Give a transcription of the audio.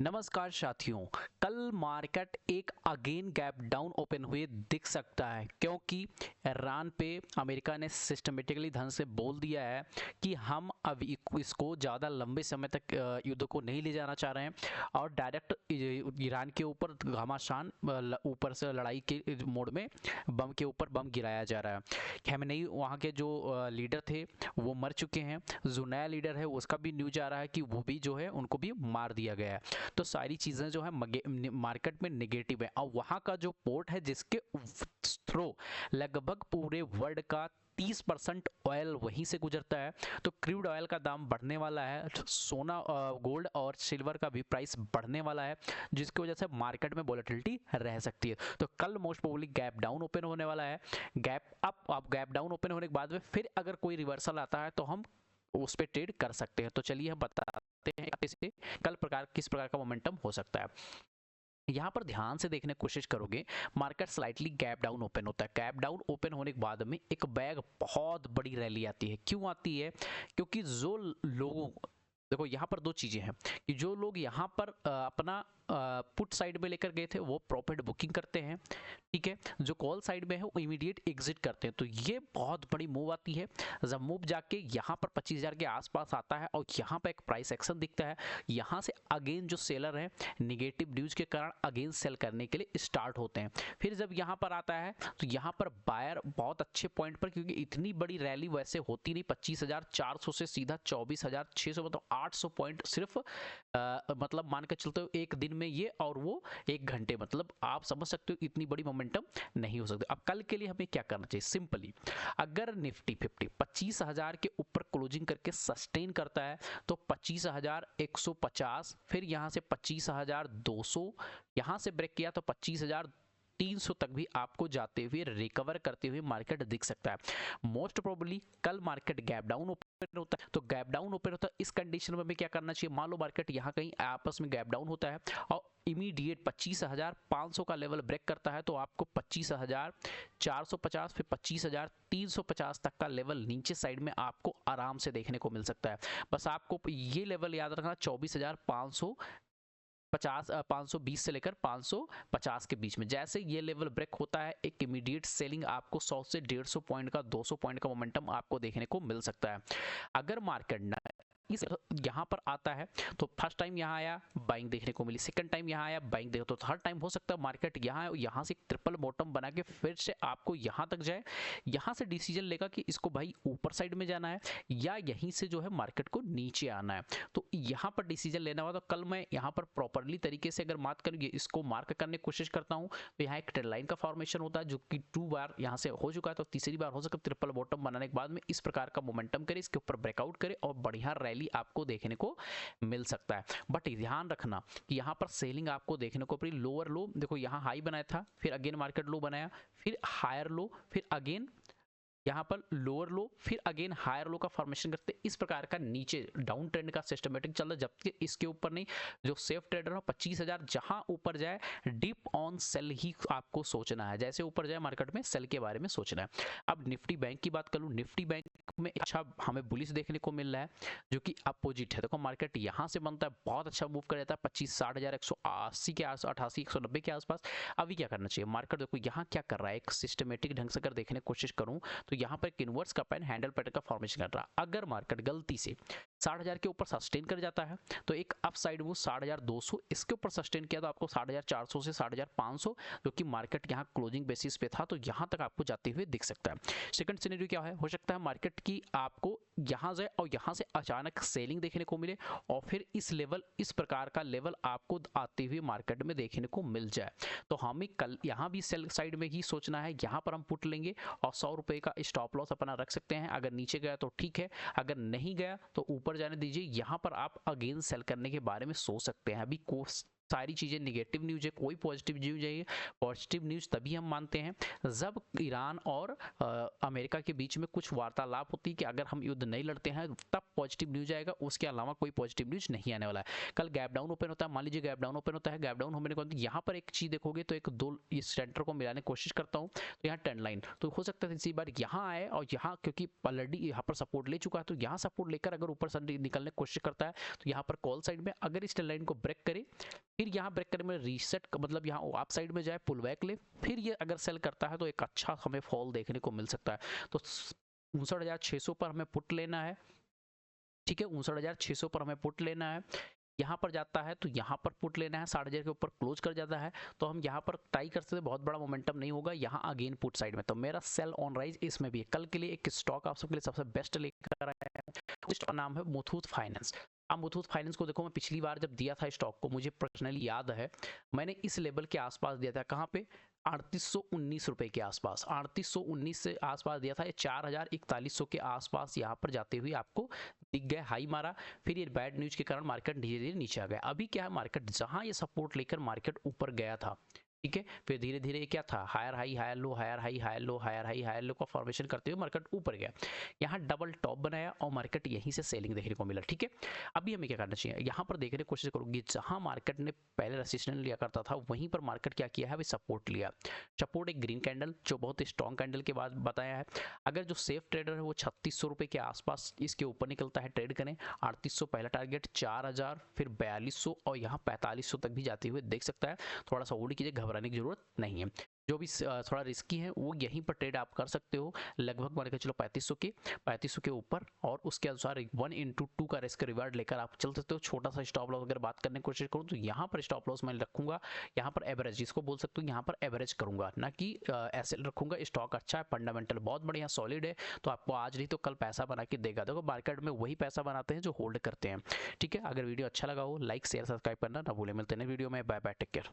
नमस्कार साथियों। कल मार्केट एक अगेन गैप डाउन ओपन हुए दिख सकता है, क्योंकि ईरान पे अमेरिका ने सिस्टमेटिकली ढंग से बोल दिया है कि हम अब इसको ज़्यादा लंबे समय तक युद्ध को नहीं ले जाना चाह रहे हैं और डायरेक्ट ईरान के ऊपर घमासान ऊपर से लड़ाई के मोड में बम के ऊपर बम गिराया जा रहा है। खamenei वहाँ के जो लीडर थे वो मर चुके हैं। जो नया लीडर है उसका भी न्यूज आ रहा है कि वो भी जो है उनको भी मार दिया गया है। तो सारी चीज़ें जो है मार्केट में नेगेटिव है और वहाँ का जो पोर्ट है जिसके थ्रू लगभग पूरे वर्ल्ड का 30% ऑयल वहीं से गुजरता है। तो क्रूड ऑयल का दाम बढ़ने वाला है, सोना गोल्ड और सिल्वर का भी प्राइस बढ़ने वाला है, जिसकी वजह से मार्केट में वोलेटिलिटी रह सकती है। तो कल most probably gap down open होने वाला है। गैप अप आप गैप डाउन ओपन होने के बाद में फिर अगर कोई रिवर्सल आता है तो हम उस पर ट्रेड कर सकते हैं। तो चलिए हम बताते हैं कैसे कल किस प्रकार का मोमेंटम हो सकता है। यहाँ पर ध्यान से देखने की कोशिश करोगे, market slightly gap down open होता है। गैप डाउन ओपन होने के बाद में एक बैग बहुत बड़ी रैली आती है। क्यों आती है? क्योंकि जो लोगों देखो यहाँ पर दो चीजें हैं कि जो लोग यहाँ पर अपना पुट साइड में लेकर गए थे वो प्रॉफिट बुकिंग करते हैं, ठीक है। जो कॉल साइड में है वो इमीडिएट एग्जिट करते हैं। तो ये बहुत बड़ी मूव आती है। जब मूव जाके यहाँ पर 25,000 के आसपास आता है और यहाँ पर एक प्राइस एक्शन दिखता है, यहाँ से अगेन जो सेलर है निगेटिव न्यूज के कारण अगेन सेल करने के लिए स्टार्ट होते हैं। फिर जब यहाँ पर आता है तो यहाँ पर बायर बहुत अच्छे पॉइंट पर, क्योंकि इतनी बड़ी रैली वैसे होती नहीं, 25,400 से सीधा 24,600 मतलब 800 पॉइंट सिर्फ मतलब मान के चलते हो एक दिन में ये, और वो एक घंटे, मतलब आप समझ सकते हो इतनी बड़ी मोमेंटम नहीं हो सकती। अब कल के लिए हमें क्या करना चाहिए? सिंपली अगर निफ्टी 50 25,000 के ऊपर क्लोजिंग करके सस्टेन करता है तो 25,150, फिर यहाँ से 25,200, यहाँ से ब्रेक किया तो 25,300 तक भी आपको जाते हुए रिकवर करते हुए मार्केट दिख सकता है। मोस्ट प्रोबेबली कल मार्केट गैप डाउन ओपन होता है। तो गैप डाउन ओपन होता है, इस कंडीशन में हमें क्या करना चाहिए? मान लो मार्केट यहाँ कहीं आपस में गैप डाउन होता है और इमीडिएट 25,500 का लेवल ब्रेक करता है, तो आपको 25,450 फिर 25,350 तक का लेवल नीचे साइड में आपको आराम से देखने को मिल सकता है। बस आपको ये लेवल याद रखना, 520 से लेकर 550 के बीच में। जैसे ये लेवल ब्रेक होता है, एक इमीडिएट सेलिंग आपको 100 से 150 पॉइंट का 200 पॉइंट का मोमेंटम आपको देखने को मिल सकता है। अगर मार्केट इस यहाँ पर आता है तो फर्स्ट टाइम यहाँ आया बाइंग देखने को मिली, सेकंड टाइम यहाँ आया बाइंग देखो, तो थर्ड टाइम हो सकता है मार्केट यहाँ से ट्रिपल बॉटम बना के फिर से आपको यहाँ तक जाए, यहाँ से डिसीजन लेगा कि इसको भाई ऊपर साइड में जाना है या यहीं से जो है मार्केट को नीचे आना है। तो यहाँ पर डिसीजन लेना होगा। तो कल मैं यहाँ पर प्रॉपरली तरीके से अगर बात करेंगे, इसको मार्क करने की कोशिश करता हूँ, तो यहाँ एक ट्रेंड लाइन का फॉर्मेशन होता है जो कि 2 बार यहाँ से हो चुका है, तो तीसरी बार हो सकता है ट्रिपल बॉटम बनाने के बाद में इस प्रकार का मोमेंटम करे, इसके ऊपर ब्रेकआउट करे और बढ़िया रैली आपको देखने को मिल सकता है। बट ध्यान रखना कि यहाँ पर सेलिंग आपको देखने को पड़ी। लोअर लो देखो, यहाँ हाई बनाया था, फिर अगेन मार्केट लो बनाया, फिर हायर लो, फिर अगेन यहाँ पर लोअर लो, फिर अगेन हायर लो का फॉर्मेशन करते, इस प्रकार का नीचे डाउन ट्रेंड का सिस्टमेटिक चल रहा है। जबकि इसके ऊपर नहीं, जो सेफ ट्रेडर हो 25,000 जहां ऊपर जाए डिप ऑन सेल ही आपको सोचना है। जैसे ऊपर जाए मार्केट में सेल के बारे में सोचना है। अब निफ्टी बैंक की बात करूं, निफ्टी बैंक में अच्छा हमें बुलिश देखने को मिल रहा है जो कि अपोजिट है। देखो मार्केट यहाँ से बनता है, बहुत अच्छा मूव कर जाता है 25,60,180 के आस 88 190 के आसपास। अभी क्या करना चाहिए? मार्केट देखो यहाँ क्या कर रहा है, एक सिस्टमेटिक ढंग से अगर देखने की कोशिश करूं तो यहाँ पर एक इन्वर्स का पैन हैंडल पैटर्न का फॉर्मेशन कर रहा है। अगर मार्केट गलती से 60,000 के ऊपर सस्टेन कर जाता है तो एक अप साइड वो 60,200 इसके ऊपर सस्टेन किया तो आपको 60,400 से 60,500, जो कि मार्केट यहाँ क्लोजिंग बेसिस पे था, तो यहाँ तक आपको जाते हुए दिख सकता है। सेकंड सिनेरियो क्या है? हो सकता है मार्केट की आपको यहाँ जाए और यहाँ से अचानक सेलिंग देखने को मिले और फिर इस प्रकार का लेवल आपको आते हुए मार्केट में देखने को मिल जाए। तो हमें कल यहाँ भी सेल साइड में ही सोचना है, यहाँ पर हम पुट लेंगे और 100 रुपये का स्टॉप लॉस अपना रख सकते हैं। अगर नीचे गया तो ठीक है, अगर नहीं गया तो ऊपर जाने दीजिए। यहाँ पर आप अगेन सेल करने के बारे में सोच सकते हैं। अभी सारी चीज़ें नेगेटिव न्यूज़ है, कोई पॉजिटिव न्यूज़ है। पॉजिटिव न्यूज़ तभी हम मानते हैं जब ईरान और अमेरिका के बीच में कुछ वार्तालाप होती है कि अगर हम युद्ध नहीं लड़ते हैं तब पॉजिटिव न्यूज़ आएगा, उसके अलावा कोई पॉजिटिव न्यूज़ नहीं आने वाला है। कल गैप डाउन ओपन होता है, मान लीजिए गैप डाउन ओपन होता है, गैप डाउन होने के बाद यहाँ पर एक चीज़ देखोगे तो एक दो इस सेंटर को मिलाने की कोशिश करता हूँ तो यहाँ ट्रेंड लाइन तो हो सकता है इसी बार यहाँ आए और यहाँ क्योंकि ऑलरेडी यहाँ पर सपोर्ट ले चुका है तो यहाँ सपोर्ट लेकर अगर ऊपर से निकलने की कोशिश करता है तो यहाँ पर कॉल साइड में अगर इस ट्रेंड लाइन को ब्रेक करे, फिर यहाँ ब्रेक करने में रीसेट मतलब यहाँ अप साइड में जाए, पुल बैक ले, फिर ये अगर सेल करता है तो एक अच्छा हमें फॉल देखने को मिल सकता है। तो 59,600 पर हमें पुट लेना है, ठीक है, 59,600 पर हमें पुट लेना है। यहाँ पर जाता है तो यहाँ पर पुट लेना है, 60,000 के ऊपर क्लोज कर जाता है तो हम यहाँ पर ट्राई कर सकते हैं, बहुत बड़ा मोमेंटम नहीं होगा यहाँ अगेन पुट साइड में। तो मेरा सेल ऑन राइज इसमें भी है। कल के लिए एक स्टॉक आप सबके लिए सबसे बेस्ट लेकर आया है, उसका नाम है मुथूट फाइनेंस। अब मुथूट फाइनेंस को देखो, मैं पिछली बार जब दिया था स्टॉक को, मुझे पर्सनली याद है मैंने इस लेवल के आसपास दिया था, कहाँ पे, 3819 रुपए के आसपास, 3819 से आसपास दिया था। ये 4,4100 के आसपास यहाँ पर जाते हुए आपको दिख गया, हाई मारा, फिर ये बैड न्यूज के कारण मार्केट धीरे धीरे नीचे आ गया। अभी क्या है, मार्केट जहां ये सपोर्ट लेकर मार्केट ऊपर गया था, ठीक है, फिर धीरे धीरे क्या था, higher high higher low, higher high higher low, higher high higher low का फॉर्मेशन करते हुए मार्केट ऊपर गया, यहाँ डबल टॉप बनाया और मार्केट यहीं से सेलिंग देखने को मिला, ठीक है। अभी हमें क्या करना चाहिए, यहाँ पर देखने की कोशिश करूंगी, जहां मार्केट ने पहले रेसिस्टेंस लिया करता था वहीं पर मार्केट क्या किया है, अभी सपोर्ट लिया। सपोर्ट एक ग्रीन कैंडल जो बहुत स्ट्रॉन्ग कैंडल के बाद बताया है। अगर जो सेफ ट्रेडर है वो 3600 रुपए के आसपास इसके ऊपर निकलता है, ट्रेड करें। 3800 पहला टारगेट, 4000, फिर 4200 और यहाँ 4500 तक भी जाते हुए देख सकता है। थोड़ा सा होल्ड कीजिए, घबराने की जरूरत नहीं है। जो भी थोड़ा रिस्की है वो यहीं पर ट्रेड आप कर सकते हो, लगभग मान के चलो 3500 के ऊपर, और उसके अनुसार 1/2 का रिस्क रिवार्ड लेकर आप चल सकते हो। छोटा सा स्टॉप लॉस अगर बात करने की कोशिश करूँ तो यहाँ पर स्टॉप लॉस मैं रखूंगा, यहाँ पर एवरेज, इसको बोल सकते हो यहाँ पर एवरेज करूंगा, ना कि ऐसे रखूंगा। स्टॉक अच्छा है, फंडामेंटल बहुत बढ़िया सॉलिड है, तो आपको आज नहीं तो कल पैसा बना के देगा। देखो मार्केट में वही पैसा बनाते हैं जो होल्ड करते हैं, ठीक है। अगर वीडियो अच्छा लगा हो लाइक शेयर सब्सक्राइब करना ना भूले। मिलते हैं वीडियो में, बाय बाय, टेक केयर।